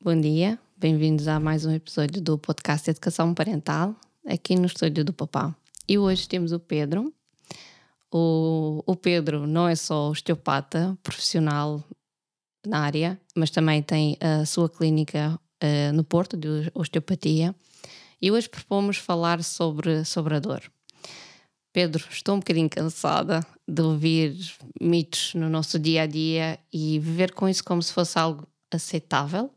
Bom dia, bem-vindos a mais um episódio do podcast Educação Parental, aqui no estúdio do Papá. E hoje temos o Pedro. O Pedro não é só osteopata profissional na área, mas também tem a sua clínica no Porto de osteopatia. E hoje propomos falar sobre a dor. Pedro, estou um bocadinho cansada de ouvir mitos no nosso dia-a-dia e viver com isso como se fosse algo aceitável.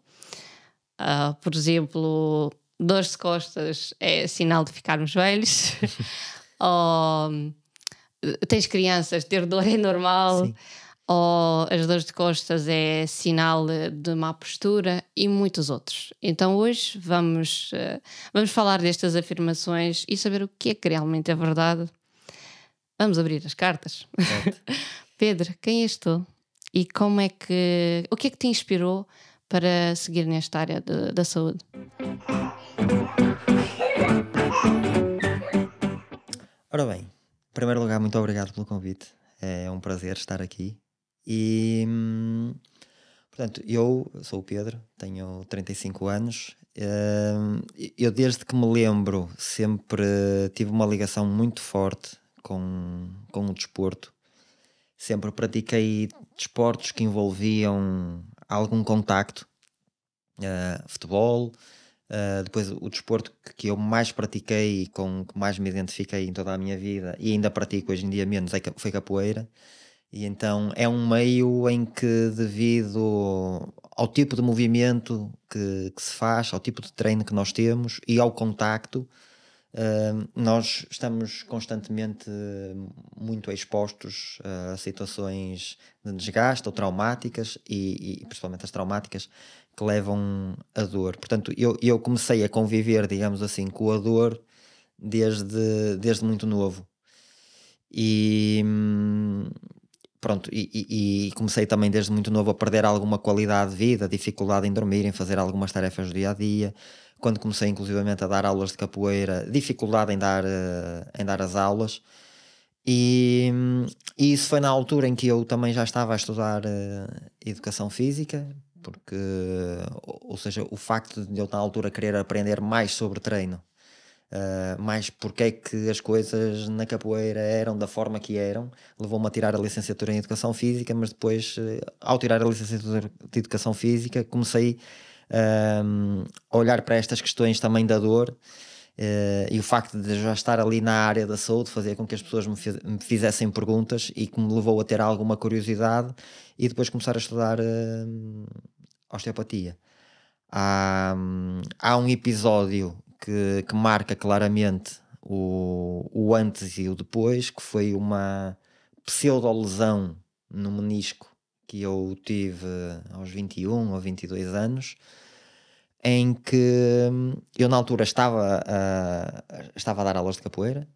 Por exemplo, dores de costas é sinal de ficarmos velhos. Ou tens crianças, ter dor é normal. Sim. Ou as dores de costas é sinal de má postura e muitos outros. Então hoje vamos falar destas afirmações e saber o que é que realmente é verdade. Vamos abrir as cartas. Pedro, quem és tu? E o que é que te inspirou para seguir nesta área da saúde? Ora bem, em primeiro lugar, muito obrigado pelo convite. É um prazer estar aqui. E, portanto, eu sou o Pedro, tenho 35 anos. Eu, desde que me lembro, sempre tive uma ligação muito forte com o desporto. Sempre pratiquei desportos que envolviam algum contacto. Futebol. Depois o desporto que eu mais pratiquei e com que mais me identifiquei em toda a minha vida e ainda pratico hoje em dia menos foi capoeira. E então é um meio em que, devido ao tipo de movimento que se faz, ao tipo de treino que nós temos e ao contacto, nós estamos constantemente muito expostos a situações de desgaste ou traumáticas e principalmente as traumáticas que levam a dor. Portanto, eu comecei a conviver, digamos assim, com a dor desde muito novo. E pronto, e comecei também desde muito novo a perder alguma qualidade de vida, dificuldade em dormir, em fazer algumas tarefas do dia a dia. Quando comecei inclusivamente a dar aulas de capoeira, dificuldade em dar as aulas. E isso foi na altura em que eu também já estava a estudar educação física, porque, ou seja, o facto de eu na altura querer aprender mais sobre treino, mais porque é que as coisas na capoeira eram da forma que eram, levou-me a tirar a licenciatura em Educação Física, mas depois, ao tirar a licenciatura de Educação Física, comecei a olhar para estas questões também da dor, e o facto de já estar ali na área da saúde fazia com que as pessoas me fizessem perguntas e que me levou a ter alguma curiosidade e depois começar a estudar osteopatia. Há um episódio que marca claramente o antes e o depois, que foi uma pseudo-lesão no menisco que eu tive aos 21 ou 22 anos, em que eu na altura estava a dar aulas de capoeira,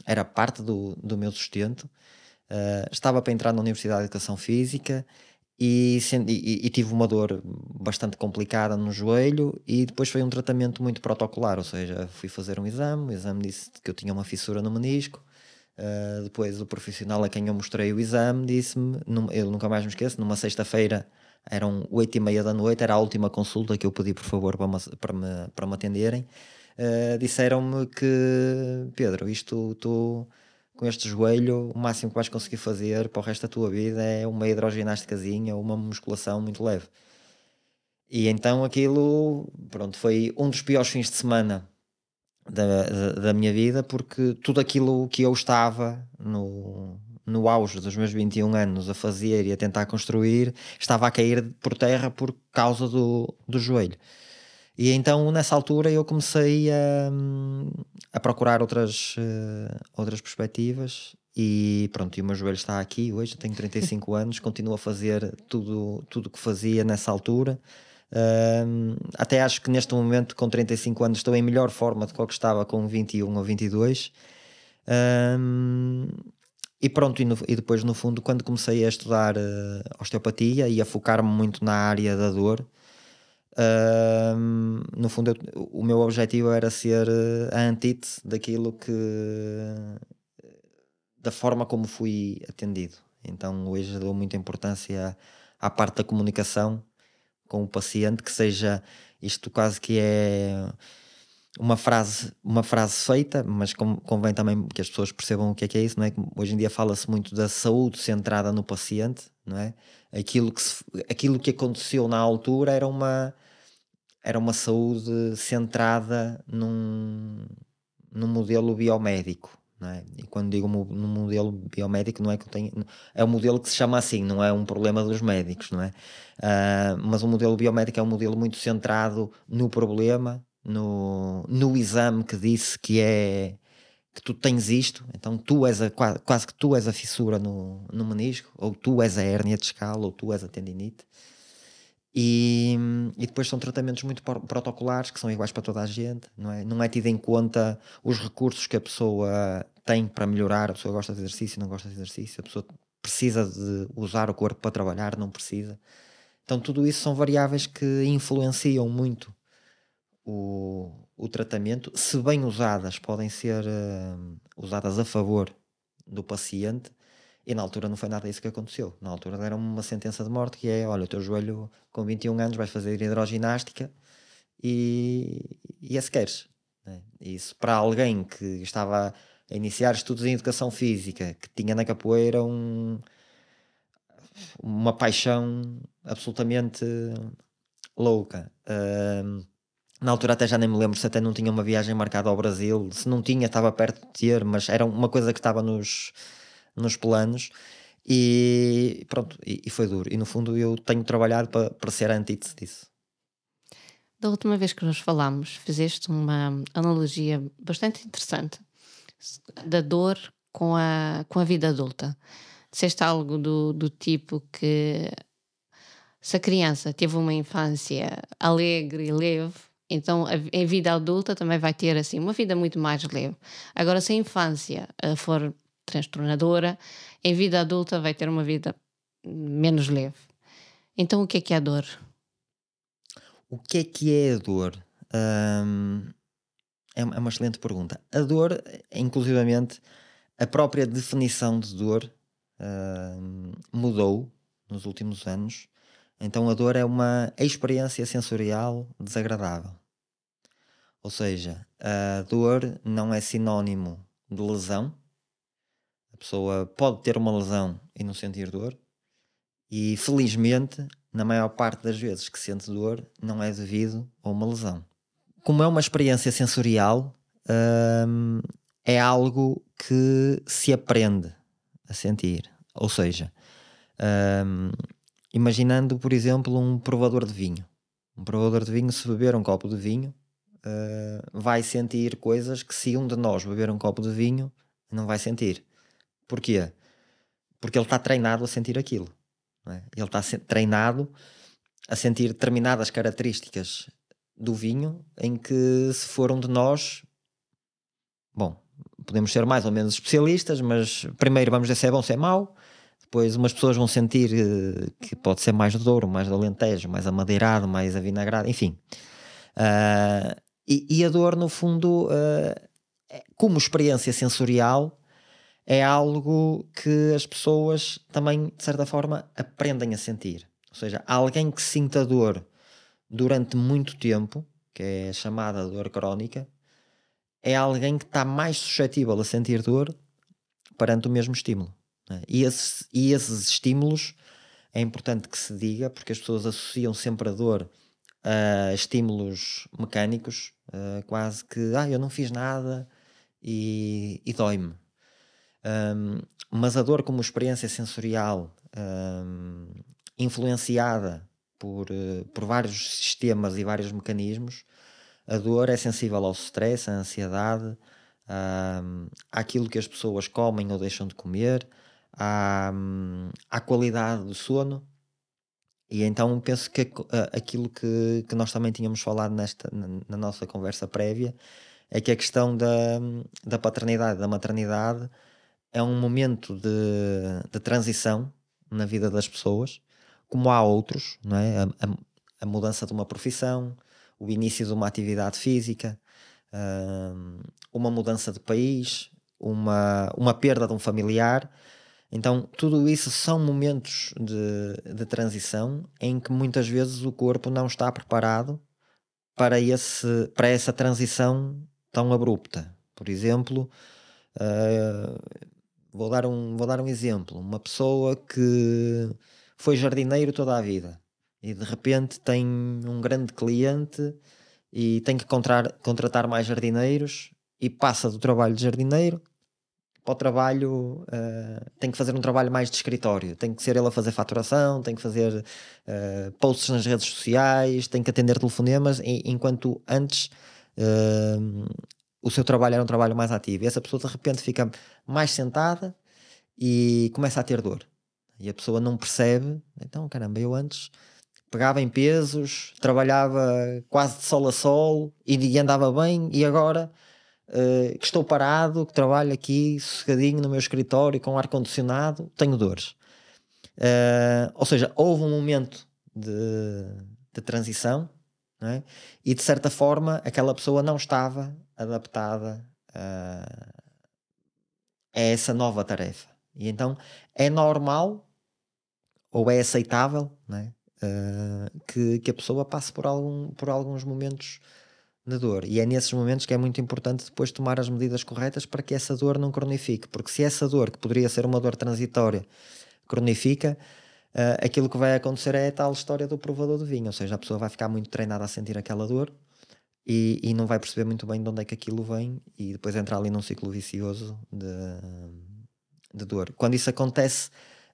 era parte do meu sustento, estava para entrar na Universidade de Educação Física e tive uma dor bastante complicada no joelho e depois foi um tratamento muito protocolar, ou seja, fui fazer um exame, o exame disse que eu tinha uma fissura no menisco. Depois o profissional a quem eu mostrei o exame disse-me, eu nunca mais me esqueço, numa sexta-feira, eram 8h30 da noite, era a última consulta que eu pedi por favor para me atenderem. Disseram-me que, Pedro, isto tu com este joelho, o máximo que vais conseguir fazer para o resto da tua vida é uma hidroginásticazinha ou uma musculação muito leve. E então aquilo, pronto, foi um dos piores fins de semana da minha vida, porque tudo aquilo que eu estava no auge dos meus 21 anos a fazer e a tentar construir, estava a cair por terra por causa do joelho. E então nessa altura eu comecei a procurar outras perspectivas e pronto, e o meu joelho está aqui hoje, eu tenho 35 anos, continuo a fazer tudo o que fazia nessa altura. Até acho que neste momento com 35 anos estou em melhor forma do que eu estava com 21 ou 22. E pronto, e depois no fundo quando comecei a estudar osteopatia e a focar-me muito na área da dor, no fundo o meu objetivo era ser a antítese daquilo da forma como fui atendido. Então hoje dou muita importância à parte da comunicação, com o paciente, que seja, isto quase que é uma frase feita, mas convém também que as pessoas percebam o que é isso, não é? Hoje em dia fala-se muito da saúde centrada no paciente, não é? Aquilo que aconteceu na altura era uma saúde centrada num modelo biomédico, não é? E quando digo num modelo biomédico, não é que eu tenho, é um modelo que se chama assim, não é um problema dos médicos, não é? Mas o modelo biomédico é um modelo muito centrado no problema, no exame que disse que tu tens isto, então tu és quase que tu és a fissura no menisco, ou tu és a hérnia discal, ou tu és a tendinite. E depois são tratamentos muito protocolares, que são iguais para toda a gente, não é? Não é tido em conta os recursos que a pessoa tem para melhorar. A pessoa gosta de exercício, não gosta de exercício, a pessoa precisa de usar o corpo para trabalhar, não precisa. Então tudo isso são variáveis que influenciam muito o tratamento. Se bem usadas, podem ser usadas a favor do paciente. E na altura não foi nada isso que aconteceu. Na altura deram-me uma sentença de morte, que é: olha, o teu joelho com 21 anos vais fazer hidroginástica e é se queres, né? Isso para alguém que estava a iniciar estudos em educação física, que tinha na capoeira uma paixão absolutamente louca. Na altura até já nem me lembro se até não tinha uma viagem marcada ao Brasil. Se não tinha, estava perto de ter, mas era uma coisa que estava nos planos. E pronto, e foi duro. E no fundo eu tenho trabalhado para ser a antítese disso. Da última vez que nos falámos, fizeste uma analogia bastante interessante da dor com a vida adulta. Disseste algo do tipo que se a criança teve uma infância alegre e leve, então a vida adulta também vai ter assim uma vida muito mais leve. Agora, se a infância for transtornadora, em vida adulta vai ter uma vida menos leve. Então, o que é a dor? O que é a dor? É uma excelente pergunta. A dor, inclusivamente, a própria definição de dor mudou nos últimos anos. Então a dor é uma experiência sensorial desagradável. Ou seja, a dor não é sinónimo de lesão. A pessoa pode ter uma lesão e não sentir dor. E felizmente, na maior parte das vezes que sente dor, não é devido a uma lesão. Como é uma experiência sensorial, é algo que se aprende a sentir. Ou seja, imaginando, por exemplo, um provador de vinho. Um provador de vinho, se beber um copo de vinho, vai sentir coisas que, se um de nós beber um copo de vinho, não vai sentir. Porquê? Porque ele está treinado a sentir aquilo, não é? Ele está treinado a sentir determinadas características do vinho, em que, se for um de nós, bom, podemos ser mais ou menos especialistas, mas primeiro vamos dizer se é bom, se é mau. Depois umas pessoas vão sentir que pode ser mais de Douro, mais de Alentejo, mais amadeirado, mais avinagrado, enfim. E a dor, no fundo, como experiência sensorial, é algo que as pessoas também, de certa forma, aprendem a sentir. Ou seja, alguém que sinta dor durante muito tempo, que é chamada dor crónica, é alguém que está mais suscetível a sentir dor perante o mesmo estímulo, né? E esses estímulos é importante que se diga, porque as pessoas associam sempre a dor a estímulos mecânicos, quase que eu não fiz nada e dói-me. Mas a dor como experiência sensorial influenciada por vários sistemas e vários mecanismos, a dor é sensível ao stress, à ansiedade, àquilo que as pessoas comem ou deixam de comer, à qualidade do sono. E então penso que aquilo que nós também tínhamos falado na nossa conversa prévia é que a questão da paternidade e da maternidade é um momento de transição na vida das pessoas, como há outros, não é? A mudança de uma profissão, o início de uma atividade física, uma mudança de país, uma perda de um familiar. Então, tudo isso são momentos de transição em que muitas vezes o corpo não está preparado para essa transição tão abrupta. Por exemplo, vou dar um exemplo. Uma pessoa que foi jardineiro toda a vida e de repente tem um grande cliente e tem que contratar mais jardineiros e passa do trabalho de jardineiro para o trabalho, tem que fazer um trabalho mais de escritório, tem que ser ele a fazer faturação, tem que fazer posts nas redes sociais, tem que atender telefonemas, enquanto antes o seu trabalho era um trabalho mais ativo. E essa pessoa de repente fica mais sentada e começa a ter dor. E a pessoa não percebe, então caramba, eu antes pegava em pesos, trabalhava quase de sol a sol e andava bem, e agora que estou parado, que trabalho aqui sossegadinho no meu escritório com ar-condicionado, tenho dores. Ou seja, houve um momento de transição, não é? E de certa forma aquela pessoa não estava adaptada a essa nova tarefa. E então é normal ou é aceitável, não é? Que a pessoa passe por alguns momentos de dor, e é nesses momentos que é muito importante depois tomar as medidas corretas para que essa dor não cronifique, porque se essa dor, que poderia ser uma dor transitória, cronifica, aquilo que vai acontecer é a tal história do provador de vinho, ou seja, a pessoa vai ficar muito treinada a sentir aquela dor e não vai perceber muito bem de onde é que aquilo vem e depois entra ali num ciclo vicioso de dor. Quando isso acontece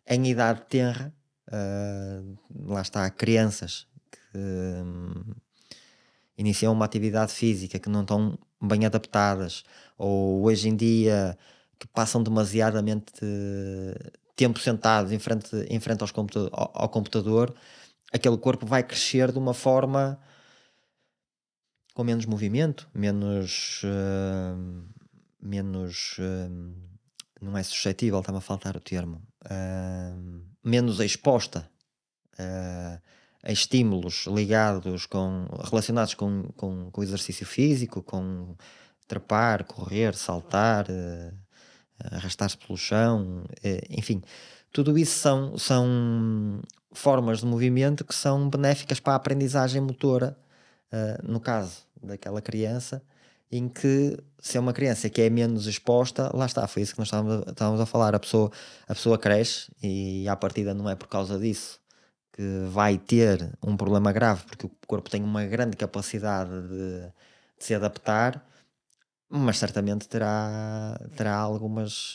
em idade tenra, lá está, crianças que iniciam uma atividade física que não estão bem adaptadas, ou hoje em dia que passam demasiadamente tempo sentados em frente ao computador, aquele corpo vai crescer de uma forma com menos movimento, menos não é suscetível, está-me a faltar o termo, menos exposta a estímulos relacionados com o exercício físico, com trepar, correr, saltar, arrastar-se pelo chão, enfim, tudo isso são formas de movimento que são benéficas para a aprendizagem motora, no caso daquela criança, em que se é uma criança que é menos exposta, lá está, foi isso que nós estávamos a falar, a pessoa cresce e à partida não é por causa disso que vai ter um problema grave, porque o corpo tem uma grande capacidade de se adaptar, mas certamente terá algumas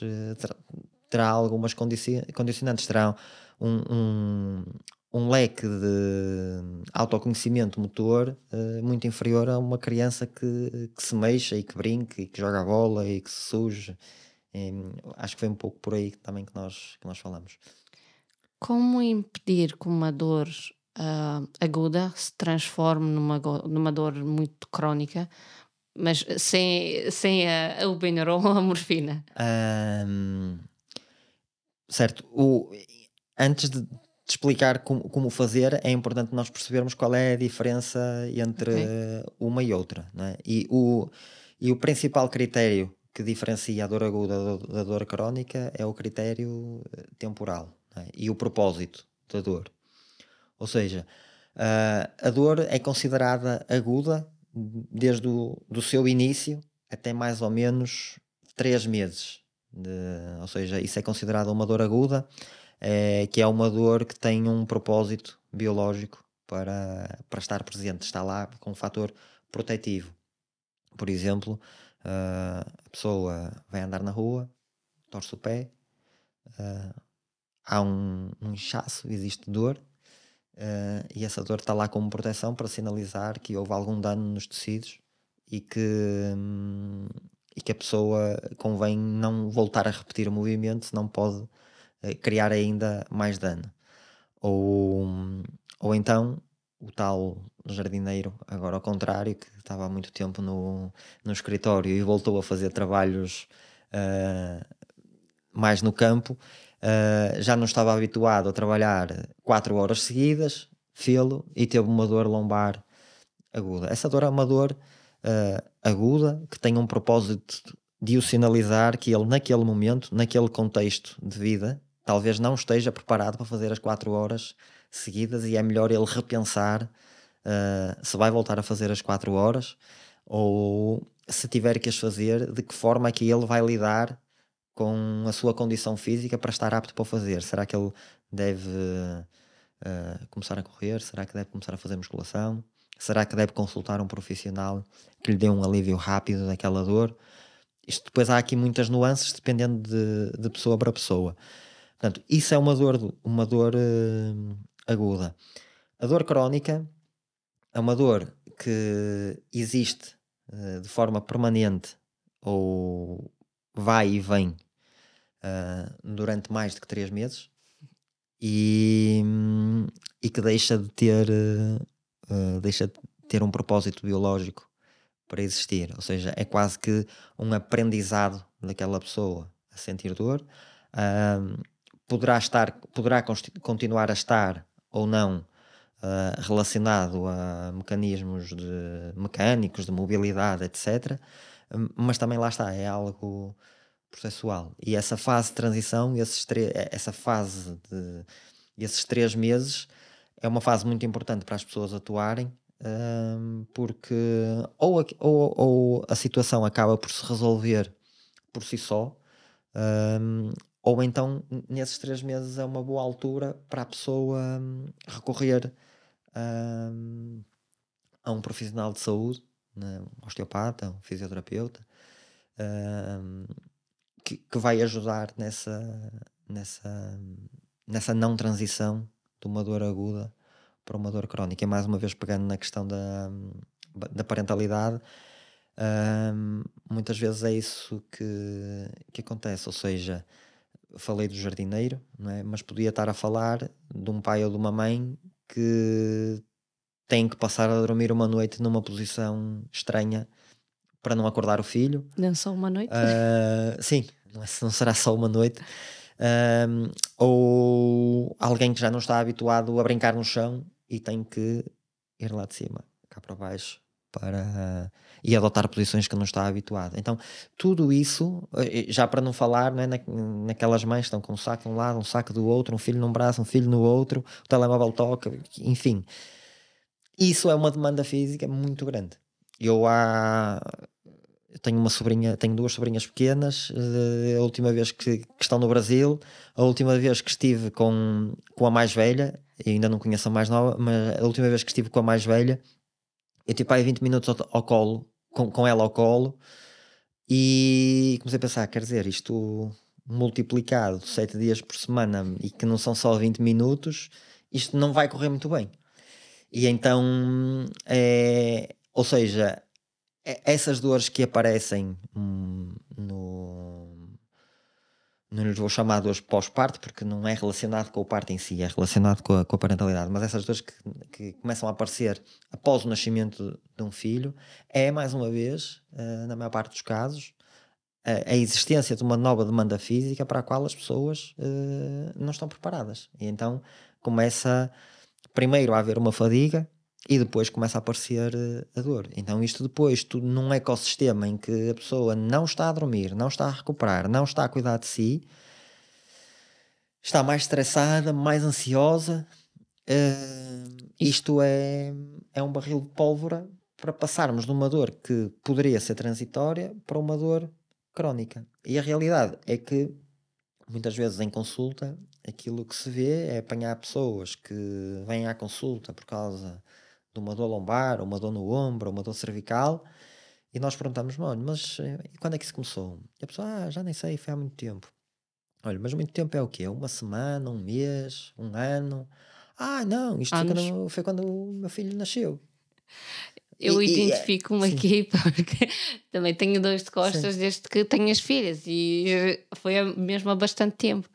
condicionantes, terá um leque de autoconhecimento motor muito inferior a uma criança que se mexa e que brinque e que joga a bola e que se suje. Acho que foi um pouco por aí também que nós falamos. Como impedir que uma dor aguda se transforme numa dor muito crónica, mas sem o Benuron ou a morfina? Certo. Antes de explicar como fazer, é importante nós percebermos qual é a diferença entre uma e outra, não é? E o principal critério que diferencia a dor aguda da dor crónica é o critério temporal, não é? E o propósito da dor. Ou seja, a dor é considerada aguda desde do seu início até mais ou menos 3 meses. Ou seja, isso é considerado uma dor aguda, que é uma dor que tem um propósito biológico para estar presente, está lá com um fator protetivo. Por exemplo, a pessoa vai andar na rua, torce o pé, há um inchaço, existe dor, e essa dor está lá como proteção para sinalizar que houve algum dano nos tecidos e que a pessoa convém não voltar a repetir o movimento, senão pode criar ainda mais dano. Ou então o tal jardineiro, agora ao contrário, que estava há muito tempo no escritório e voltou a fazer trabalhos mais no campo, já não estava habituado a trabalhar 4 horas seguidas, fê-lo, e teve uma dor lombar aguda. Essa dor é uma dor aguda que tem um propósito de o sinalizar que ele naquele momento, naquele contexto de vida, talvez não esteja preparado para fazer as 4 horas seguidas, e é melhor ele repensar se vai voltar a fazer as 4 horas, ou se tiver que as fazer, de que forma é que ele vai lidar com a sua condição física para estar apto para fazer. Será que ele deve começar a correr? Será que deve começar a fazer musculação? Será que deve consultar um profissional que lhe dê um alívio rápido daquela dor? Isto depois há aqui muitas nuances dependendo de pessoa para pessoa. Portanto, isso é uma dor aguda. A dor crónica é uma dor que existe de forma permanente, ou vai e vem durante mais de que 3 meses, e que deixa de ter um propósito biológico para existir. Ou seja, é quase que um aprendizado daquela pessoa a sentir dor. Poderá continuar a estar ou não relacionado a mecanismos mecânicos, de mobilidade, etc. Mas também lá está, é algo processual. E essa fase de transição, esses 3 meses, é uma fase muito importante para as pessoas atuarem, porque ou a situação acaba por se resolver por si só, ou então nesses 3 meses é uma boa altura para a pessoa recorrer a um profissional de saúde, né, um osteopata, um fisioterapeuta, que vai ajudar nessa não transição de uma dor aguda para uma dor crónica. E mais uma vez, pegando na questão da parentalidade, muitas vezes é isso que acontece. Ou seja, falei do jardineiro, não é? Mas podia estar a falar de um pai ou de uma mãe que tem que passar a dormir uma noite numa posição estranha para não acordar o filho. Não só uma noite? Sim, não será só uma noite. Ou alguém que já não está habituado a brincar no chão e tem que ir lá de cima, cá para baixo, e adotar posições que não está habituado. Então, tudo isso, já para não falar, não é, naquelas mães que estão com um saco de um lado, um saco do outro, um filho num braço, um filho no outro, o telemóvel toca, enfim. Isso é uma demanda física muito grande. Eu tenho uma sobrinha, tenho 2 sobrinhas pequenas. A última vez que estão no Brasil, a última vez que estive com a mais velha, e ainda não conheço a mais nova, mas a última vez que estive com a mais velha, eu tive aí 20 minutos ao colo, com ela ao colo, e comecei a pensar, quer dizer, isto multiplicado 7 dias por semana, e que não são só 20 minutos, isto não vai correr muito bem. E então, ou seja, essas dores que aparecem não lhes vou chamar dores pós-parto, porque não é relacionado com o parto em si, é relacionado com a parentalidade, mas essas dores que começam a aparecer após o nascimento de um filho, é mais uma vez, na maior parte dos casos, a existência de uma nova demanda física para a qual as pessoas não estão preparadas. E então começa primeiro a haver uma fadiga, e depois começa a aparecer a dor. Então isto depois, tudo num ecossistema em que a pessoa não está a dormir, não está a recuperar, não está a cuidar de si, está mais estressada, mais ansiosa. Isto é um barril de pólvora para passarmos de uma dor que poderia ser transitória para uma dor crónica. E a realidade é que muitas vezes em consulta aquilo que se vê é apanhar pessoas que vêm à consulta por causa de uma dor lombar, ou uma dor no ombro, ou uma dor cervical, e nós perguntamos, olha, mas quando é que isso começou? E a pessoa, já nem sei, foi há muito tempo. Olha, mas muito tempo é o quê? Uma semana, um mês, um ano? Não, isto foi quando o meu filho nasceu. Eu identifico-me sim. aqui porque também tenho dores de costas desde que tenho as filhas, e foi mesmo há bastante tempo.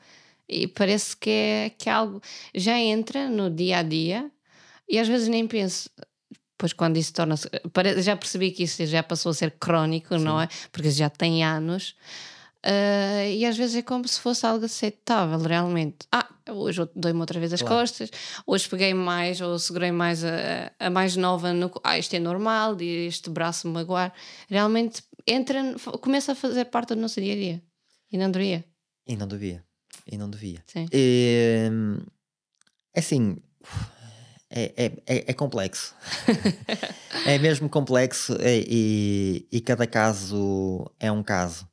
E parece que é algo já entra no dia a dia, e às vezes nem penso. Pois quando isso torna-se. Já percebi que isso já passou a ser crónico, não é? Porque já tem anos. E às vezes é como se fosse algo aceitável, realmente. Hoje eu dou-me outra vez as costas, hoje peguei mais ou segurei mais a mais nova isto é normal, este braço me magoar. Realmente começa a fazer parte do nosso dia a dia. E não devia. E não devia. Sim. É assim, é complexo. É mesmo complexo e cada caso é um caso.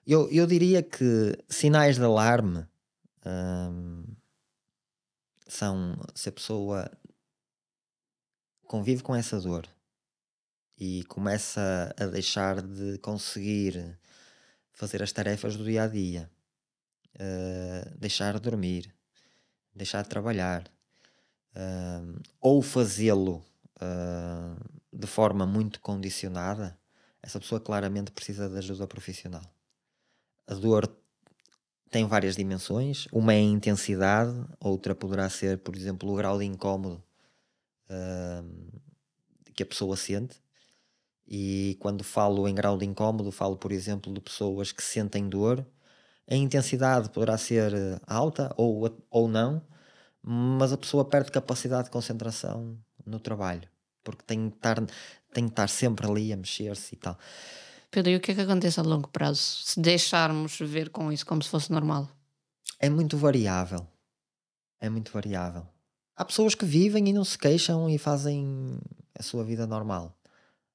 Eu diria que sinais de alarme são se a pessoa convive com essa dor e começa a deixar de conseguir fazer as tarefas do dia a dia, deixar de dormir, deixar de trabalhar, ou fazê-lo de forma muito condicionada, essa pessoa claramente precisa de ajuda profissional. A dor tem várias dimensões, uma é a intensidade, outra poderá ser, por exemplo, o grau de incómodo que a pessoa sente. E quando falo em grau de incómodo, falo, por exemplo, de pessoas que sentem dor. A intensidade poderá ser alta ou não, mas a pessoa perde capacidade de concentração no trabalho, porque tem que estar sempre ali a mexer-se e tal. Pedro, e o que é que acontece a longo prazo se deixarmos ver com isso como se fosse normal? É muito variável. É muito variável. Há pessoas que vivem e não se queixam e fazem a sua vida normal.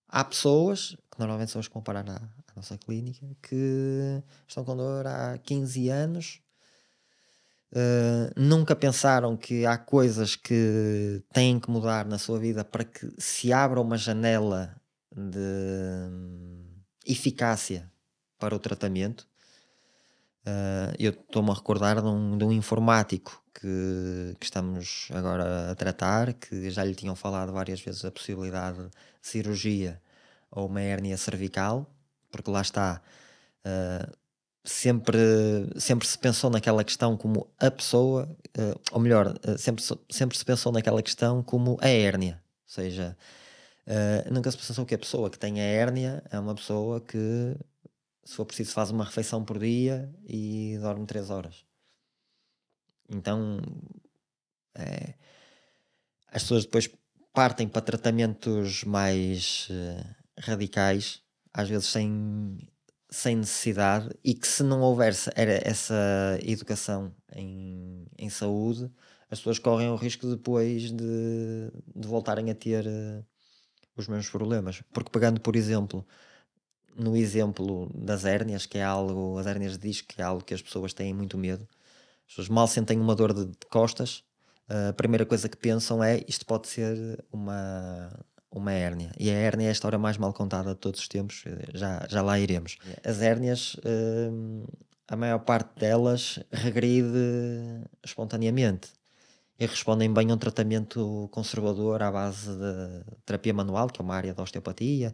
Há pessoas, que normalmente são as que vão parar à nossa clínica, que estão com dor há 15 anos, nunca pensaram que há coisas que têm que mudar na sua vida para que se abra uma janela de eficácia para o tratamento. Eu estou-me a recordar de um informático que estamos agora a tratar, que já lhe tinham falado várias vezes a possibilidade de cirurgia ou uma hérnia cervical, porque lá está, sempre, sempre se pensou naquela questão como a pessoa, ou melhor, sempre se pensou naquela questão como a hérnia, ou seja, nunca se pensou que a pessoa que tem a hérnia é uma pessoa que, se for preciso, faz uma refeição por dia e dorme 3 horas. Então, as pessoas depois partem para tratamentos mais radicais, às vezes sem necessidade, e que se não houver essa educação em saúde, as pessoas correm o risco depois de voltarem a ter os mesmos problemas. Porque pegando, por exemplo, no exemplo das hérnias, que é algo, as hérnias de disco, que é algo que as pessoas têm muito medo. As pessoas mal sentem uma dor de costas, a primeira coisa que pensam é isto pode ser uma hérnia. E a hérnia é a história mais mal contada de todos os tempos, já lá iremos. As hérnias, a maior parte delas regride espontaneamente e respondem bem a um tratamento conservador à base de terapia manual, que é uma área da osteopatia,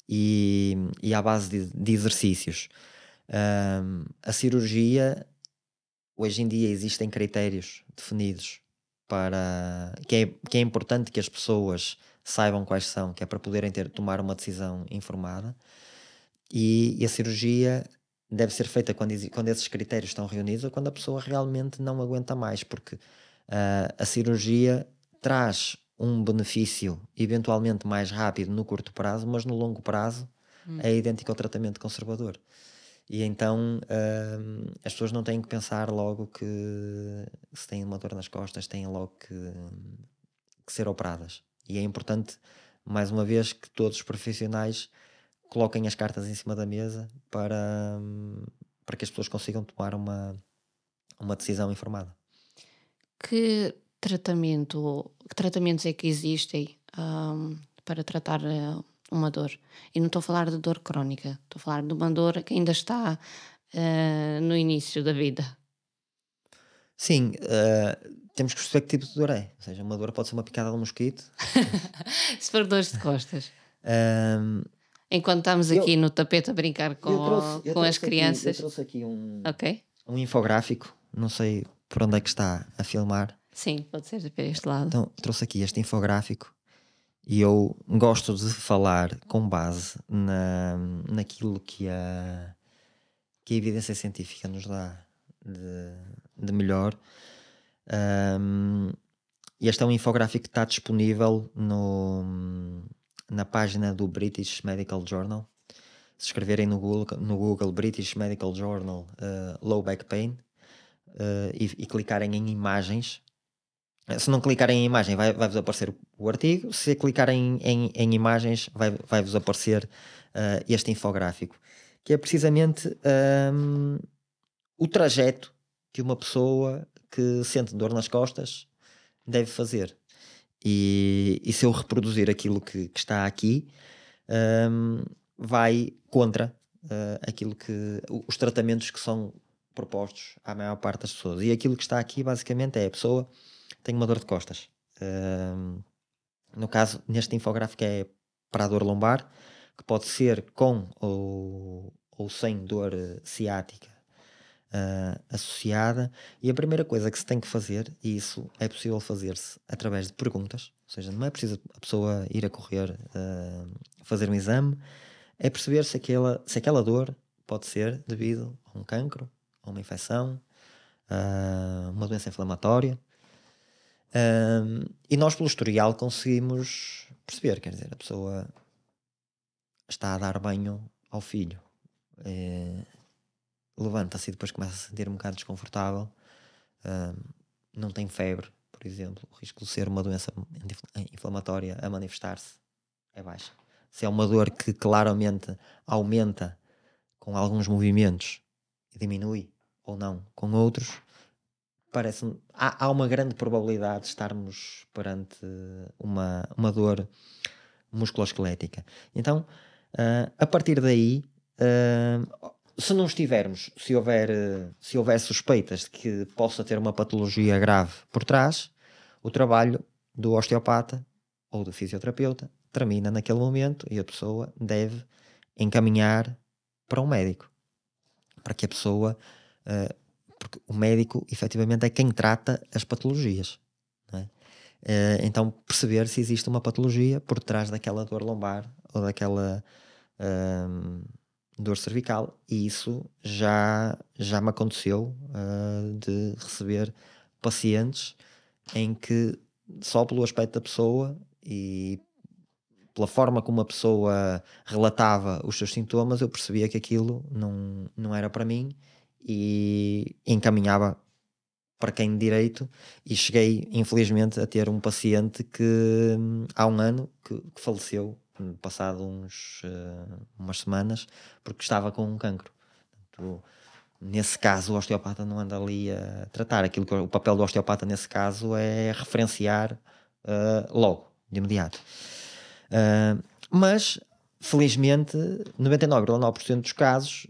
e à base de exercícios. A cirurgia, hoje em dia existem critérios definidos para que é importante que as pessoas saibam quais são, que é para poderem tomar uma decisão informada, e a cirurgia deve ser feita quando esses critérios estão reunidos ou quando a pessoa realmente não aguenta mais, porque a cirurgia traz um benefício eventualmente mais rápido no curto prazo, mas no longo prazo é idêntico ao tratamento conservador. E então as pessoas não têm que pensar logo que se têm uma dor nas costas têm logo que ser operadas. E é importante, mais uma vez, que todos os profissionais coloquem as cartas em cima da mesa para que as pessoas consigam tomar uma decisão informada. Que tratamentos é que existem para tratar uma dor? E não estou a falar de dor crónica, estou a falar de uma dor que ainda está no início da vida. Sim, temos que perceber que tipo de dor é. Ou seja, uma dor pode ser uma picada de um mosquito. Se for dores de costas. Ahm, Enquanto estamos eu- aqui no tapete a brincar com as eu crianças. trouxe aqui Ok? um infográfico. Não sei por onde é que está a filmar. Sim, pode ser para este lado. Então, trouxe aqui este infográfico e eu gosto de falar com base naquilo que a evidência científica nos dá de melhor. E este é um infográfico que está disponível na página do British Medical Journal. Se escreverem no Google British Medical Journal Low Back Pain, e clicarem em imagens. Se não clicarem em imagem, vai-vos aparecer o artigo. Se clicarem em imagens, vai-vos aparecer este infográfico, que é precisamente o trajeto que uma pessoa que sente dor nas costas deve fazer. E se eu reproduzir aquilo que está aqui, vai contra aquilo que os tratamentos que são propostos à maior parte das pessoas. E aquilo que está aqui basicamente é: a pessoa tem uma dor de costas. No caso, neste infográfico é para a dor lombar, que pode ser com ou sem dor ciática associada. E a primeira coisa que se tem que fazer, e isso é possível fazer-se através de perguntas, ou seja, não é preciso a pessoa ir a correr fazer um exame, é perceber se aquela dor pode ser devido a um cancro, a uma infecção, a uma doença inflamatória. E nós, pelo historial, conseguimos perceber, quer dizer, a pessoa está a dar banho ao filho, levanta-se e depois começa a se sentir um bocado desconfortável, não tem febre, por exemplo, o risco de ser uma doença inflamatória a manifestar-se é baixo. Se é uma dor que claramente aumenta com alguns movimentos e diminui ou não com outros, parece-me há uma grande probabilidade de estarmos perante uma dor musculoesquelética. Então, a partir daí, se não estivermos, se houver suspeitas de que possa ter uma patologia grave por trás, o trabalho do osteopata ou do fisioterapeuta termina naquele momento e a pessoa deve encaminhar para um médico, para que a pessoa, porque o médico efetivamente é quem trata as patologias, não é? Então perceber se existe uma patologia por trás daquela dor lombar ou daquela dor cervical. E isso já me aconteceu, de receber pacientes em que só pelo aspecto da pessoa e pela forma como a pessoa relatava os seus sintomas, eu percebia que aquilo não era para mim e encaminhava para quem de direito. E cheguei, infelizmente, a ter um paciente que há um ano que faleceu, passado umas semanas, porque estava com um cancro. Portanto, nesse caso, o osteopata não anda ali a tratar. O papel do osteopata nesse caso é referenciar logo, de imediato. Mas felizmente 99,9% dos casos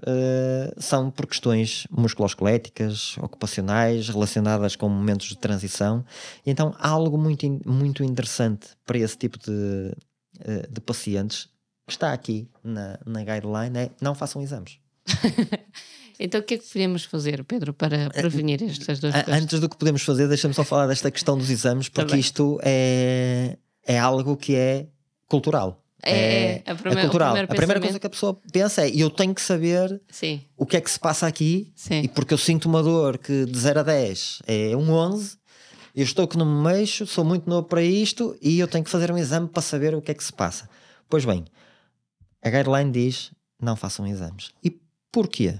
são por questões musculoesqueléticas, ocupacionais, relacionadas com momentos de transição. E então há algo muito, muito interessante para esse tipo de pacientes que está aqui na guideline: é: não façam exames. Então o que é que podemos fazer, Pedro, para prevenir estas duas coisas? Antes do que podemos fazer, deixa-me só falar desta questão dos exames, porque isto é algo que é cultural. É cultural. A primeira coisa que a pessoa pensa é: eu tenho que saber o que é que se passa aqui. E porque eu sinto uma dor que de 0 a 10 é um 11, eu estou que não me mexo, sou muito novo para isto e eu tenho que fazer um exame para saber o que é que se passa. Pois bem, a guideline diz: não façam exames. E porquê?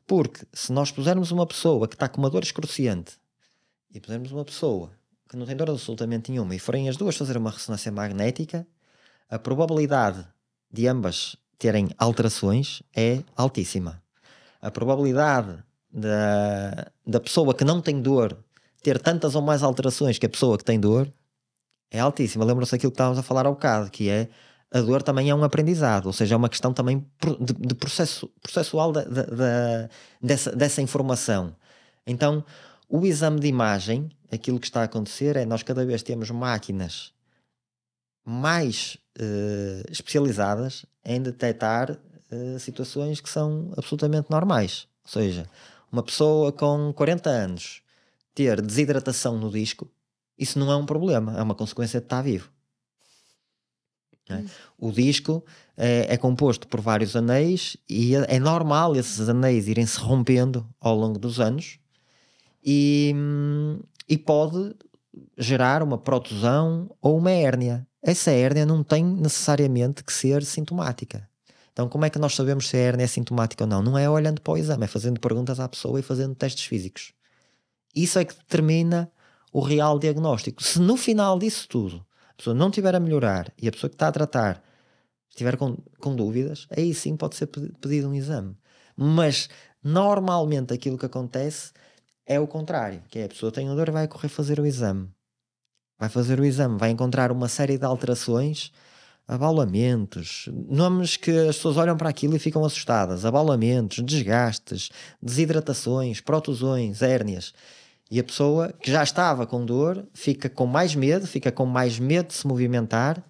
Porque se nós pusermos uma pessoa que está com uma dor excruciante e pusermos uma pessoa que não tem dor absolutamente nenhuma e forem as duas fazer uma ressonância magnética, a probabilidade de ambas terem alterações é altíssima. A probabilidade da pessoa que não tem dor ter tantas ou mais alterações que a pessoa que tem dor é altíssima. Lembram-se daquilo que estávamos a falar há bocado, que é: a dor também é um aprendizado, ou seja, é uma questão também de processual dessa informação. Então, o exame de imagem, aquilo que está a acontecer é: nós cada vez temos máquinas mais especializadas em detectar situações que são absolutamente normais. Ou seja, uma pessoa com 40 anos ter desidratação no disco, isso não é um problema, é uma consequência de estar vivo. O disco é composto por vários anéis e é normal esses anéis irem se rompendo ao longo dos anos e pode gerar uma protusão ou uma hérnia. Essa hérnia não tem necessariamente que ser sintomática. Então, como é que nós sabemos se a hérnia é sintomática ou não? Não é olhando para o exame, é fazendo perguntas à pessoa e fazendo testes físicos. Isso é que determina o real diagnóstico. Se no final disso tudo a pessoa não estiver a melhorar e a pessoa que está a tratar estiver com dúvidas, aí sim pode ser pedido um exame. Mas normalmente aquilo que acontece é o contrário, que é a pessoa tem dor e vai correr fazer o exame. Vai fazer o exame, vai encontrar uma série de alterações, abaulamentos, nomes que as pessoas olham para aquilo e ficam assustadas, abaulamentos, desgastes, desidratações, protusões, hérnias. E a pessoa que já estava com dor fica com mais medo de se movimentar,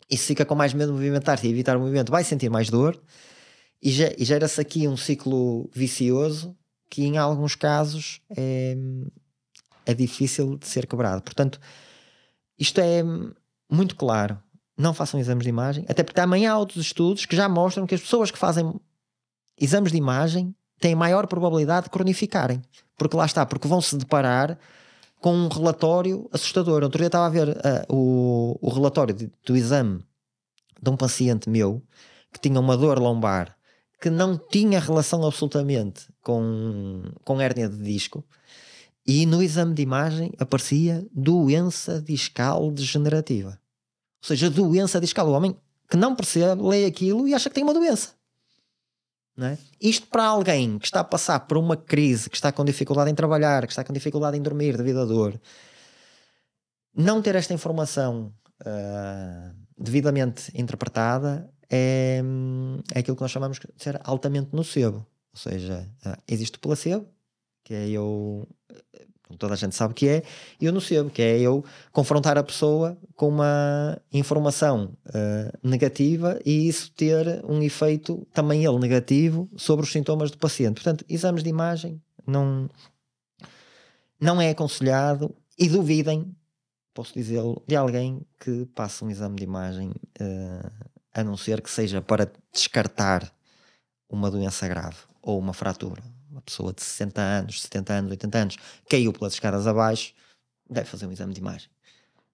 e se fica com mais medo de movimentar-se e evitar o movimento, vai sentir mais dor, e gera-se aqui um ciclo vicioso que em alguns casos é difícil de ser quebrado. Portanto, isto é muito claro. Não façam exames de imagem, até porque amanhã há outros estudos que já mostram que as pessoas que fazem exames de imagem têm maior probabilidade de cronificarem. Porque lá está, porque vão se deparar com um relatório assustador. Outro dia estava a ver o relatório do exame de um paciente meu que tinha uma dor lombar que não tinha relação absolutamente com hérnia de disco, e no exame de imagem aparecia doença discal degenerativa. Ou seja, doença discal. O homem que não percebe, lê aquilo e acha que tem uma doença. Não é? Isto para alguém que está a passar por uma crise, que está com dificuldade em trabalhar, que está com dificuldade em dormir devido à dor, não ter esta informação devidamente interpretada é aquilo que nós chamamos de ser altamente nocebo. Ou seja, existe o placebo, que é toda a gente sabe o que é, e o nocebo, que é eu confrontar a pessoa com uma informação negativa e isso ter um efeito também ele negativo sobre os sintomas do paciente. Portanto, exames de imagem não é aconselhado, e duvidem, posso dizê-lo, de alguém que passe um exame de imagem, a não ser que seja para descartar uma doença grave ou uma fratura. Uma pessoa de 60 anos, 70 anos, 80 anos caiu pelas escadas abaixo, deve fazer um exame de imagem,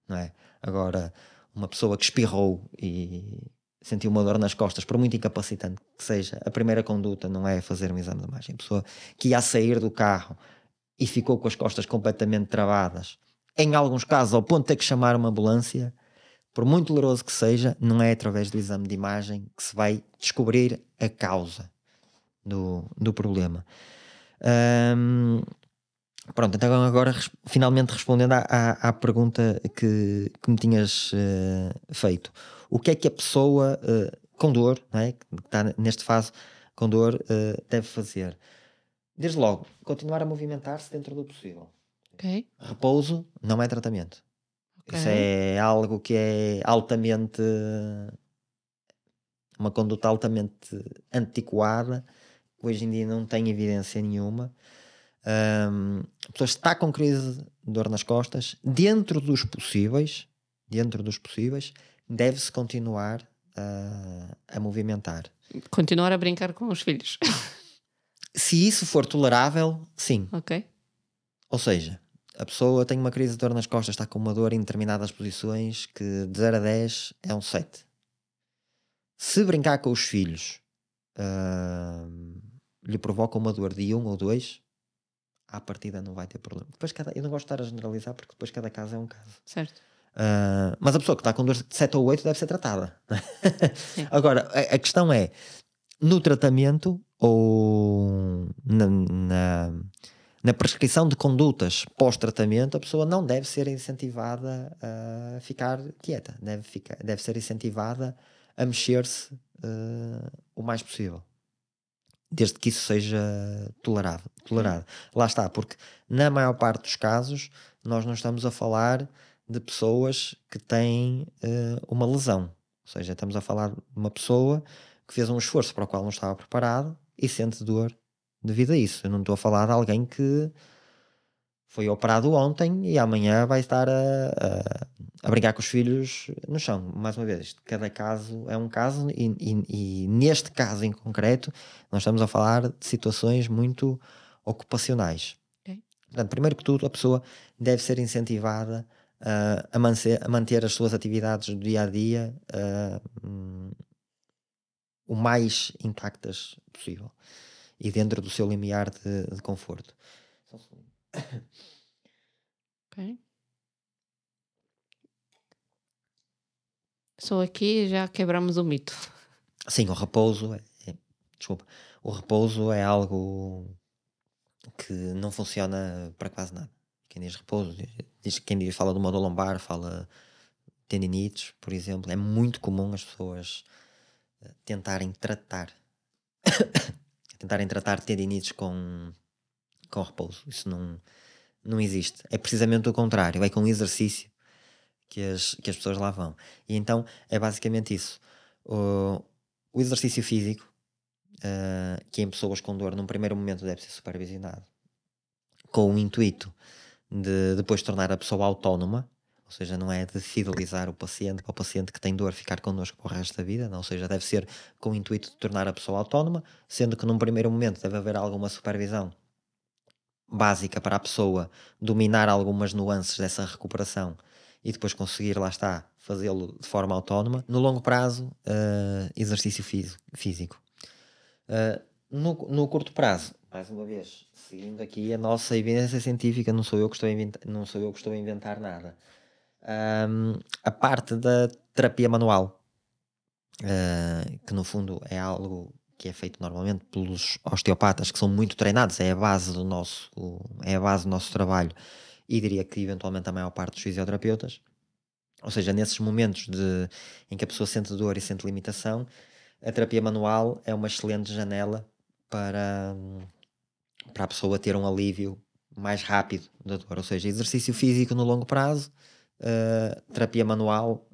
não é? Agora, uma pessoa que espirrou e sentiu uma dor nas costas, por muito incapacitante que seja, a primeira conduta não é fazer um exame de imagem. A pessoa que ia sair do carro e ficou com as costas completamente travadas, em alguns casos ao ponto de ter que chamar uma ambulância, por muito doloroso que seja, não é através do exame de imagem que se vai descobrir a causa do problema. Pronto, então agora finalmente respondendo à pergunta que me tinhas feito. O que é que a pessoa com dor, não é, que está neste fase com dor, deve fazer? Desde logo, continuar a movimentar-se dentro do possível. Ok. Repouso não é tratamento. Ok. Isso é algo que é altamente... uma conduta altamente antiquada, que hoje em dia não tem evidência nenhuma. A pessoa está com crise de dor nas costas, dentro dos possíveis, deve-se continuar a movimentar. Continuar a brincar com os filhos. Se isso for tolerável, sim. Ok. Ou seja, a pessoa tem uma crise de dor nas costas, está com uma dor em determinadas posições que de 0 a 10 é um 7. Se brincar com os filhos lhe provoca uma dor de 1 ou 2, à partida não vai ter problema. Depois eu não gosto de estar a generalizar, porque depois cada caso é um caso. Certo. Mas a pessoa que está com dor de 7 ou 8 deve ser tratada. Sim. Agora, a questão é, no tratamento ou na prescrição de condutas pós-tratamento, a pessoa não deve ser incentivada a ficar quieta. Deve ser incentivada a mexer-se o mais possível, desde que isso seja tolerado. Lá está, porque na maior parte dos casos nós não estamos a falar de pessoas que têm uma lesão. Ou seja, estamos a falar de uma pessoa que fez um esforço para o qual não estava preparado e sente dor devido a isso. Eu não estou a falar de alguém que foi operado ontem e amanhã vai estar a brincar com os filhos no chão. Mais uma vez, cada caso é um caso, e neste caso em concreto nós estamos a falar de situações muito ocupacionais. Ok. Portanto, primeiro que tudo, a pessoa deve ser incentivada a manter as suas atividades do dia a dia o mais intactas possível e dentro do seu limiar de conforto. Ok. Só aqui já quebramos o mito. Sim, o repouso desculpa, o repouso é algo que não funciona para quase nada. Quem diz repouso, fala de uma dor lombar, fala tendinites, por exemplo. É muito comum as pessoas tentarem tratar tendinites com repouso. Isso não existe. É precisamente o contrário. É com exercício que as pessoas lá vão. E então é basicamente isso. O exercício físico, que em pessoas com dor, num primeiro momento deve ser supervisionado, com o intuito de depois tornar a pessoa autónoma, ou seja, não é de fidelizar o paciente, para o paciente que tem dor ficar connosco para o resto da vida, não, ou seja, deve ser com o intuito de tornar a pessoa autónoma, sendo que num primeiro momento deve haver alguma supervisão básica para a pessoa dominar algumas nuances dessa recuperação e depois conseguir, lá está, fazê-lo de forma autónoma. No longo prazo, exercício físico. No curto prazo, mais uma vez, seguindo aqui a nossa evidência científica, não sou eu que estou a inventar nada. A parte da terapia manual, que no fundo é algo que é feito normalmente pelos osteopatas, que são muito treinados, é a base do nosso trabalho, e diria que eventualmente a maior parte dos fisioterapeutas. Ou seja, nesses momentos em que a pessoa sente dor e sente limitação, a terapia manual é uma excelente janela para a pessoa ter um alívio mais rápido da dor. Ou seja, exercício físico no longo prazo, terapia manual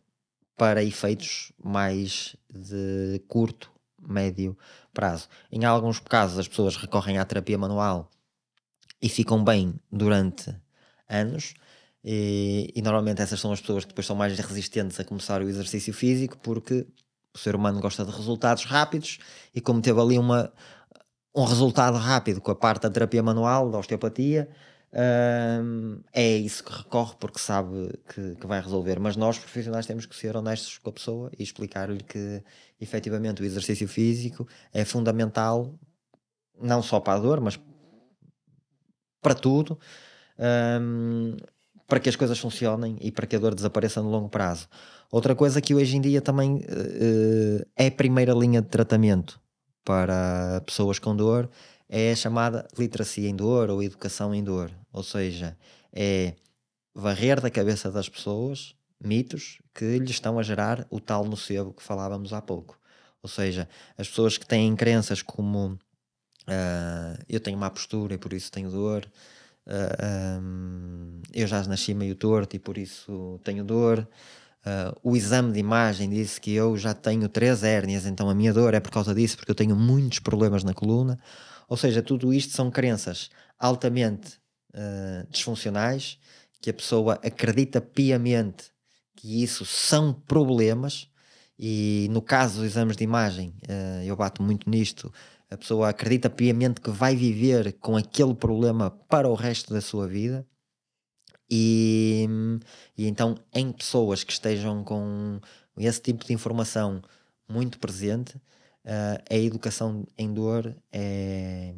para efeitos mais de curto, médio prazo. Em alguns casos as pessoas recorrem à terapia manual e ficam bem durante anos, e normalmente essas são as pessoas que depois são mais resistentes a começar o exercício físico, porque o ser humano gosta de resultados rápidos, e como teve ali um resultado rápido com a parte da terapia manual, da osteopatia, é isso que recorre porque sabe que vai resolver. Mas nós profissionais temos que ser honestos com a pessoa e explicar-lhe que efetivamente o exercício físico é fundamental, não só para a dor, mas para tudo, para que as coisas funcionem e para que a dor desapareça no longo prazo. Outra coisa que hoje em dia também é a primeira linha de tratamento para pessoas com dor é a chamada literacia em dor ou educação em dor. Ou seja, é varrer da cabeça das pessoas mitos que lhes estão a gerar o tal nocebo que falávamos há pouco. Ou seja, as pessoas que têm crenças como eu tenho má postura e por isso tenho dor, eu já nasci meio torto e por isso tenho dor, o exame de imagem disse que eu já tenho 3 hérnias, então a minha dor é por causa disso, porque eu tenho muitos problemas na coluna. Ou seja, tudo isto são crenças altamente disfuncionais, que a pessoa acredita piamente que isso são problemas, e no caso dos exames de imagem, eu bato muito nisto, a pessoa acredita piamente que vai viver com aquele problema para o resto da sua vida. E, e então, em pessoas que estejam com esse tipo de informação muito presente, a educação em dor é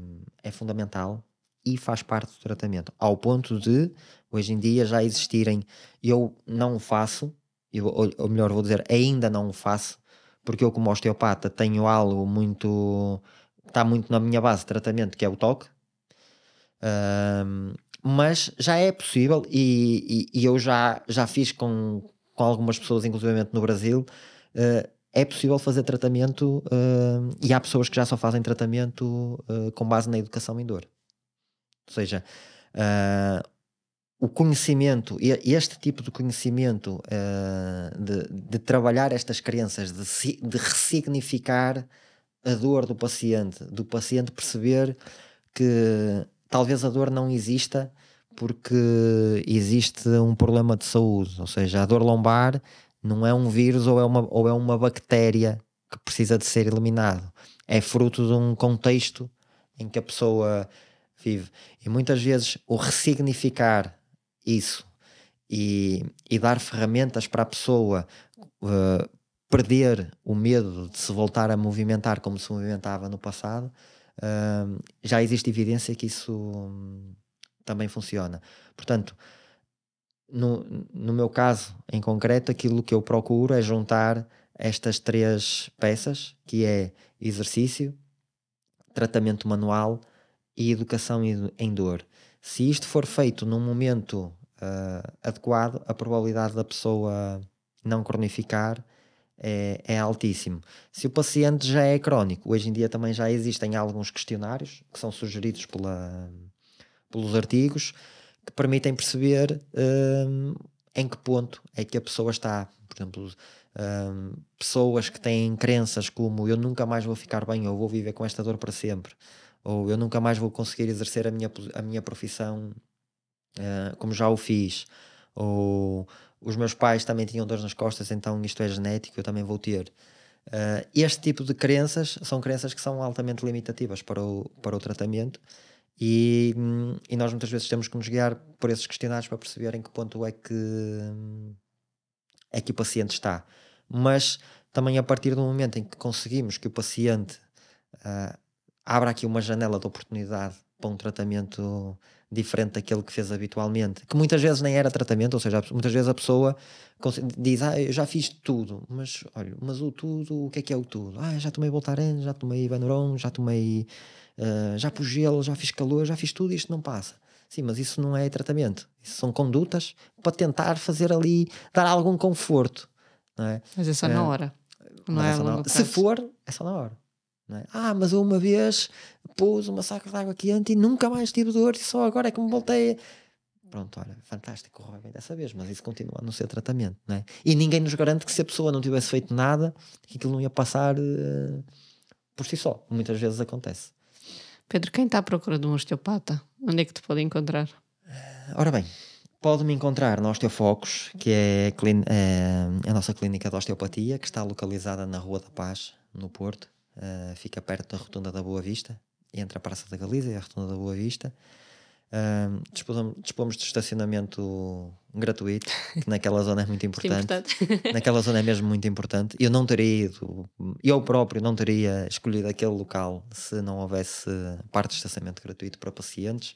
fundamental e faz parte do tratamento. Ao ponto de, hoje em dia, já existirem, eu não o faço, ou melhor, vou dizer, ainda não o faço, porque eu, como osteopata, tenho algo muito, está muito na minha base de tratamento, que é o toque. Mas já é possível, e eu já fiz com algumas pessoas, inclusive no Brasil, é possível fazer tratamento, e há pessoas que já só fazem tratamento com base na educação em dor. Ou seja, o conhecimento, este tipo de conhecimento de trabalhar estas crenças, de ressignificar a dor do paciente perceber que talvez a dor não exista porque existe um problema de saúde. Ou seja, a dor lombar não é um vírus ou é uma bactéria que precisa de ser eliminado. É fruto de um contexto em que a pessoa vive. E muitas vezes o ressignificar isso e dar ferramentas para a pessoa perder o medo de se voltar a movimentar como se movimentava no passado, já existe evidência que isso também funciona. Portanto, no meu caso em concreto, aquilo que eu procuro é juntar estas 3 peças, que é exercício, tratamento manual e educação em dor. Se isto for feito num momento adequado, a probabilidade da pessoa não cronificar é altíssimo. Se o paciente já é crónico, hoje em dia também já existem alguns questionários que são sugeridos pelos artigos, que permitem perceber em que ponto é que a pessoa está. Por exemplo, pessoas que têm crenças como eu nunca mais vou ficar bem, ou vou viver com esta dor para sempre, ou eu nunca mais vou conseguir exercer a minha profissão como já o fiz, ou os meus pais também tinham dores nas costas, então isto é genético, eu também vou ter. Este tipo de crenças são crenças que são altamente limitativas para o tratamento, e nós muitas vezes temos que nos guiar por esses questionários para perceber em que ponto é que o paciente está. Mas também a partir do momento em que conseguimos que o paciente abra aqui uma janela de oportunidade para um tratamento diferente daquele que fez habitualmente, que muitas vezes nem era tratamento, ou seja, muitas vezes a pessoa diz, eu já fiz tudo, mas olha, mas o tudo, o que é o tudo? Já tomei Voltaren, já tomei Benuron, já tomei, já pus gelo, já fiz calor, já fiz tudo e isto não passa. Sim, mas isso não é tratamento, isso são condutas para tentar fazer ali, dar algum conforto, não é? Mas é só na hora, não é a longo prazo. Se for, é só na hora. Não é? Mas eu uma vez pus uma saca de água quente e nunca mais tive dor e só agora é que me voltei. Pronto, olha, fantástico, correu bem dessa vez, mas isso continua a não ser tratamento, não é? E ninguém nos garante que se a pessoa não tivesse feito nada, que aquilo não ia passar por si só. Muitas vezes acontece. Pedro, quem está à procura de um osteopata, onde é que te pode encontrar? Ora bem, pode-me encontrar na Osteofocos, que é a nossa clínica de osteopatia, que está localizada na Rua da Paz, no Porto. Fica perto da Rotunda da Boa Vista, entre a Praça da Galiza e a Rotunda da Boa Vista. Dispomos de estacionamento gratuito, que naquela zona é muito importante. Naquela zona é mesmo muito importante. Eu próprio não teria escolhido aquele local se não houvesse parte de estacionamento gratuito para pacientes.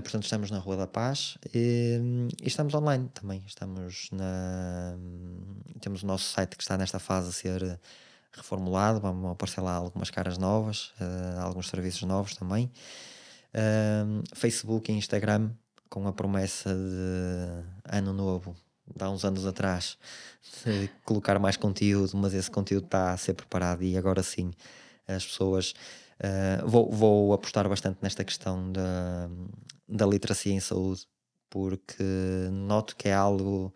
Portanto, estamos na Rua da Paz e estamos online também. Temos o nosso site que está nesta fase a ser reformulado, vamos aparecer lá algumas caras novas, alguns serviços novos também. Facebook e Instagram, com a promessa de ano novo, de há uns anos atrás, de colocar mais conteúdo, mas esse conteúdo está a ser preparado e agora sim as pessoas... vou apostar bastante nesta questão da literacia em saúde, porque noto que é algo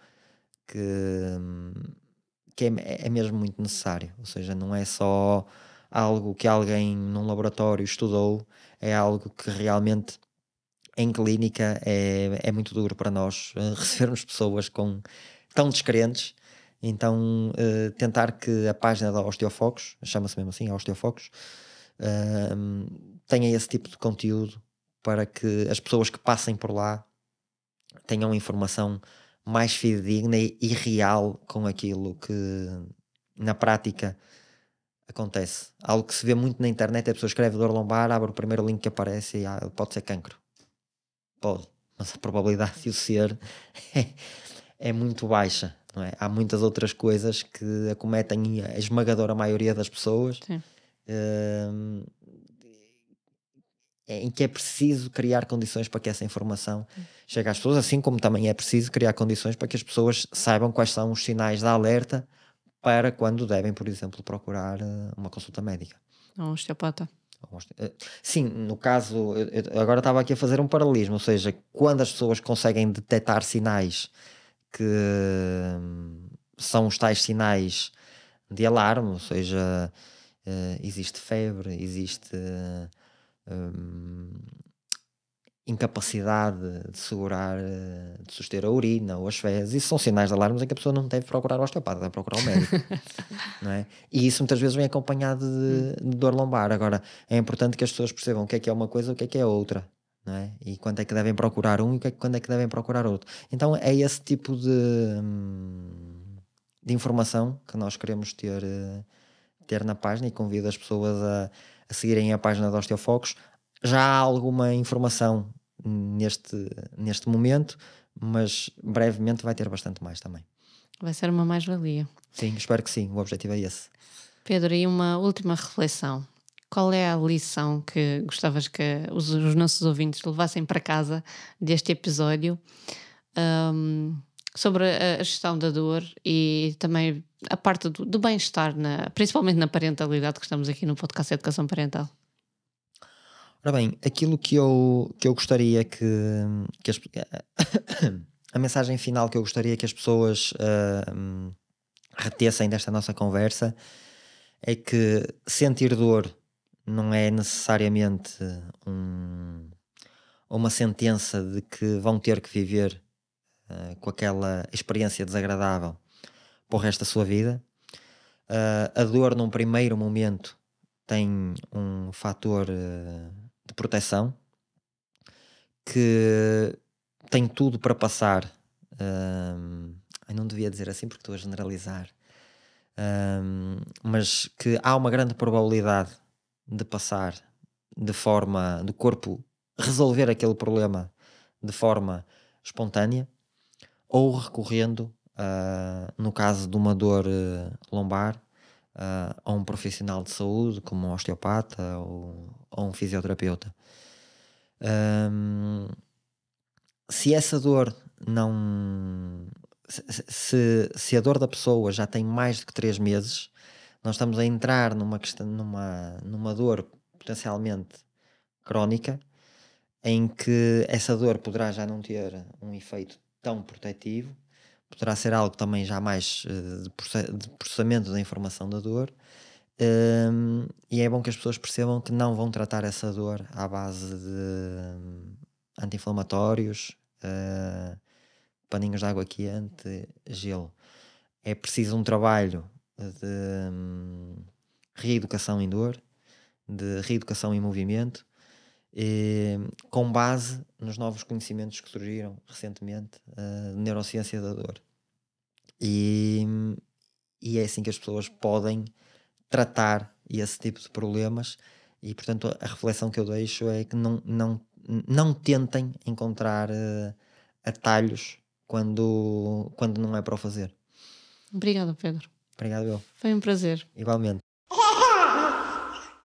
que é mesmo muito necessário, ou seja, não é só algo que alguém num laboratório estudou, é algo que realmente em clínica é muito duro para nós recebermos pessoas tão descrentes. Então tentar que a página da Osteofocos, chama-se mesmo assim, a Osteofocos, tenha esse tipo de conteúdo para que as pessoas que passem por lá tenham informação mais fidedigna e real com aquilo que na prática acontece. Algo que se vê muito na internet é a pessoa escreve dor lombar, abre o primeiro link que aparece e pode ser cancro. Pode, mas a probabilidade de o ser é muito baixa, não é? Há muitas outras coisas que acometem a esmagadora maioria das pessoas, em que é preciso criar condições para que essa informação chegue às pessoas, assim como também é preciso criar condições para que as pessoas saibam quais são os sinais de alerta para quando devem, por exemplo, procurar uma consulta médica. Um osteopata. Sim, no caso, eu agora estava aqui a fazer um paralelismo, ou seja, quando as pessoas conseguem detectar sinais que são os tais sinais de alarme, ou seja, existe febre, existe incapacidade de segurar, de suster a urina ou as fezes, isso são sinais de alarmes em que a pessoa não deve procurar o osteopata, deve procurar um médico. Não é? E isso muitas vezes vem acompanhado de dor lombar. Agora, é importante que as pessoas percebam o que é uma coisa, o que é outra, não é? E quando é que devem procurar um e quando é que devem procurar outro. Então é esse tipo de informação que nós queremos ter na página, e convido as pessoas a seguirem a página da Osteofocos. Já há alguma informação neste momento, mas brevemente vai ter bastante mais também. Vai ser uma mais-valia. Sim, espero que sim, o objetivo é esse. Pedro, e uma última reflexão. Qual é a lição que gostavas que os nossos ouvintes levassem para casa deste episódio, sobre a gestão da dor e também a parte do bem-estar, principalmente na parentalidade, que estamos aqui no podcast Educação Parental? Ora bem, aquilo que eu gostaria que a mensagem final que eu gostaria que as pessoas retessem desta nossa conversa é que sentir dor não é necessariamente uma sentença de que vão ter que viver com aquela experiência desagradável para o resto da sua vida. A dor num primeiro momento tem um fator de proteção que tem tudo para passar. Eu não devia dizer assim porque estou a generalizar, mas que há uma grande probabilidade de passar de forma do corpo resolver aquele problema de forma espontânea ou recorrendo, no caso de uma dor lombar, a um profissional de saúde como um osteopata ou um fisioterapeuta. Se essa dor não... Se a dor da pessoa já tem mais de que 3 meses, nós estamos a entrar numa dor potencialmente crónica, em que essa dor poderá já não ter um efeito tão protetivo, poderá ser algo também já mais de processamento da informação da dor, e é bom que as pessoas percebam que não vão tratar essa dor à base de anti-inflamatórios, paninhos de água quente, gelo. É preciso um trabalho de reeducação em dor, de reeducação em movimento, com base nos novos conhecimentos que surgiram recentemente de neurociência da dor. E é assim que as pessoas podem tratar esse tipo de problemas. E portanto a reflexão que eu deixo é que não tentem encontrar atalhos quando não é para o fazer. Obrigada, Pedro. Obrigado, eu. Foi um prazer. Igualmente.